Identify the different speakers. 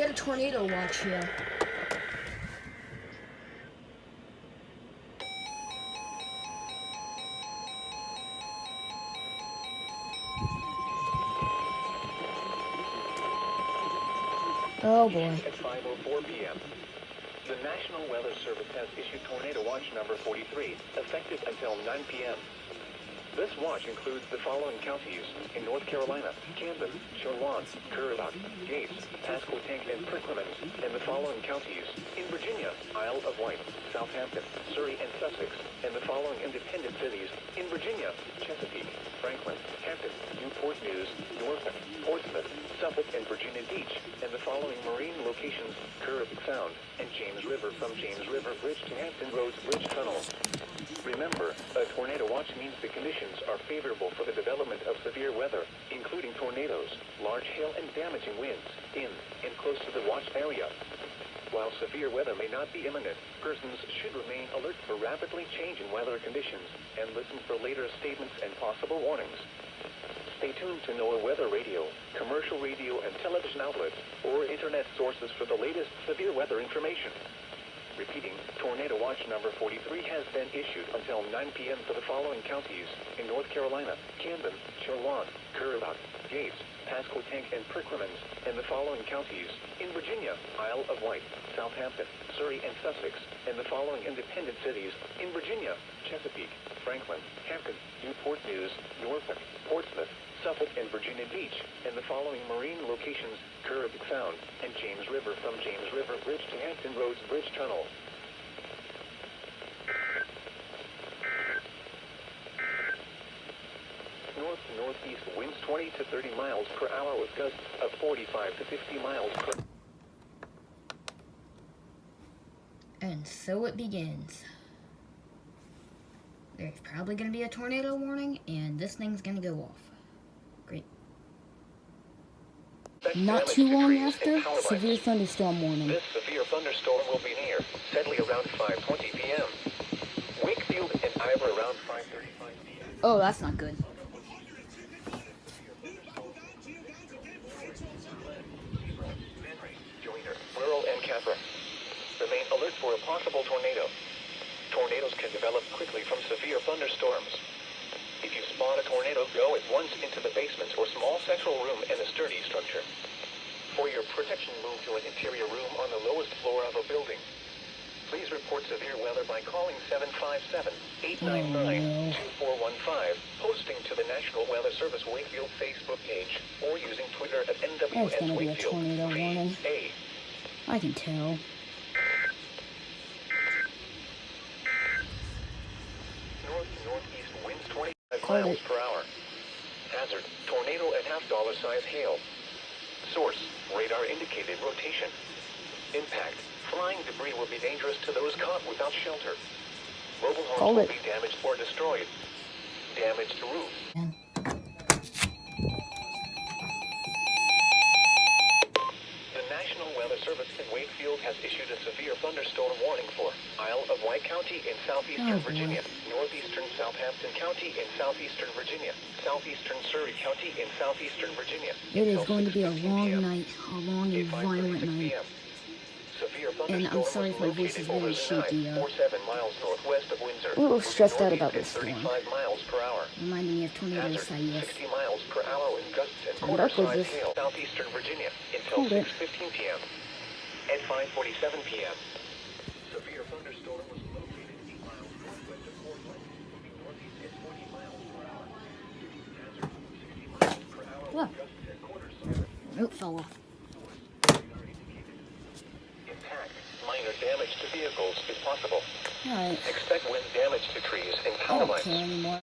Speaker 1: get a tornado watch here. Oh boy.
Speaker 2: At 5:04 p.m. The National Weather Service has issued Tornado Watch number 43, effective until 9 p.m. This watch includes the following counties in North Carolina: Camden, Charlotte, Currituck, Gates, Pasquotank, and Perkins, and the following counties in Virginia: Isle of Wight, Southampton, Surrey, and Sussex, and the following independent cities in Virginia: Chesapeake, Franklin, Hampton, Newport News, Norfolk, Portsmouth, Suffolk, and Virginia Beach, and the following marine locations: Currituck Sound and James River from James River Bridge to Hampton Roads Bridge Tunnel. Remember, a tornado watch means the conditions are favorable for the development of severe weather, including tornadoes, large hail, and damaging winds in and close to the watch area. While severe weather may not be imminent, persons should remain alert for rapidly changing weather conditions and listen for later statements and possible warnings. Stay tuned to NOAA Weather Radio, commercial radio and television outlets, or internet sources for the latest severe weather information. Repeating, Tornado Watch number 43 has been issued until 9 p.m. for the following counties in North Carolina: Camden, Charlotte, Currituck, Gates, Pasquotank, and Perkins, and the following counties in Virginia: Isle of Wight, Southampton, Surrey, and Sussex, and the following independent cities in Virginia: Chesapeake, Franklin, Hampton, Newport News, Norfolk, Portsmouth, Suffolk, and Virginia Beach, and the following marine locations: Currituck Sound and James River from James River Bridge to Hampton Roads Bridge Tunnel. North to northeast winds 20 to 30 miles per hour with gusts of 45 to 50 miles per hour.
Speaker 1: And so it begins. There's probably going to be a tornado warning, and this thing's going to go off. Great.
Speaker 3: Not too long after, severe thunderstorm warning.
Speaker 2: This severe thunderstorm will be near Sedley around 5:20 p.m. Wakefield and Ivor around 5:35 p.m.
Speaker 1: Oh, that's not good.
Speaker 2: Joyner, Wirral, and Capra. Remain alert for a possible tornado. Tornadoes can develop quickly from severe thunderstorms. If you spot a tornado, go at once into the basement or small central room in a sturdy structure. For your protection, move to an interior room on the lowest floor of a building. Please report severe weather by calling 757-899-2415, posting to the National Weather Service Wakefield Facebook page, or using Twitter at
Speaker 3: There's gonna be a
Speaker 2: NWS
Speaker 3: tornado warning.
Speaker 2: Wakefield.
Speaker 3: I can tell.
Speaker 2: North to northeast winds 25
Speaker 3: Called
Speaker 2: miles
Speaker 3: it.
Speaker 2: per hour. Hazard, tornado and $half size hail. Source, radar indicated rotation. Impact, flying debris will be dangerous to those caught without shelter. Mobile homes
Speaker 3: Called
Speaker 2: will
Speaker 3: it.
Speaker 2: be damaged or destroyed. Damage to roof.
Speaker 3: And
Speaker 2: The National Weather Service in Wakefield has issued a severe thunderstorm warning for Isle of Wight County in southeastern
Speaker 3: Oh, boy.
Speaker 2: Virginia, northeastern Southampton County in southeastern Virginia, southeastern Surrey County in southeastern Virginia.
Speaker 3: it is
Speaker 2: until
Speaker 3: going to be a
Speaker 2: 6:15
Speaker 3: long
Speaker 2: p.m.
Speaker 3: night, a long and violent
Speaker 2: 5:36
Speaker 3: night.
Speaker 2: p.m. Severe
Speaker 3: And I'm
Speaker 2: thunderstorm
Speaker 3: sorry if my
Speaker 2: was
Speaker 3: voice is
Speaker 2: located
Speaker 3: very
Speaker 2: over
Speaker 3: shaky.
Speaker 2: 47 miles northwest of Windsor.
Speaker 3: A little
Speaker 2: moving
Speaker 3: stressed out
Speaker 2: northeast
Speaker 3: about
Speaker 2: at
Speaker 3: this storm.
Speaker 2: 35 miles per hour.
Speaker 3: Reminding me of tornadoes,
Speaker 2: Hazard,
Speaker 3: I guess.
Speaker 2: 60 miles per hour with gusts and
Speaker 3: I'm dark with
Speaker 2: quarter-size
Speaker 3: this.
Speaker 2: hail, southeastern Virginia, until
Speaker 3: Hold it.
Speaker 2: 6:15 p.m. At 5:47 p.m. Severe thunderstorm was located 8 miles northwest of Portland, moving northeast at 40 miles per hour. Hazard, 60 miles per hour
Speaker 3: What?
Speaker 2: with gusts and quarter-size.
Speaker 3: Oh, fell off.
Speaker 2: Radar indicated. Impact, minor damage to vehicles is possible.
Speaker 3: Alright,
Speaker 2: Expect wind damage to trees and
Speaker 3: I
Speaker 2: power
Speaker 3: don't
Speaker 2: lines.
Speaker 3: care anymore.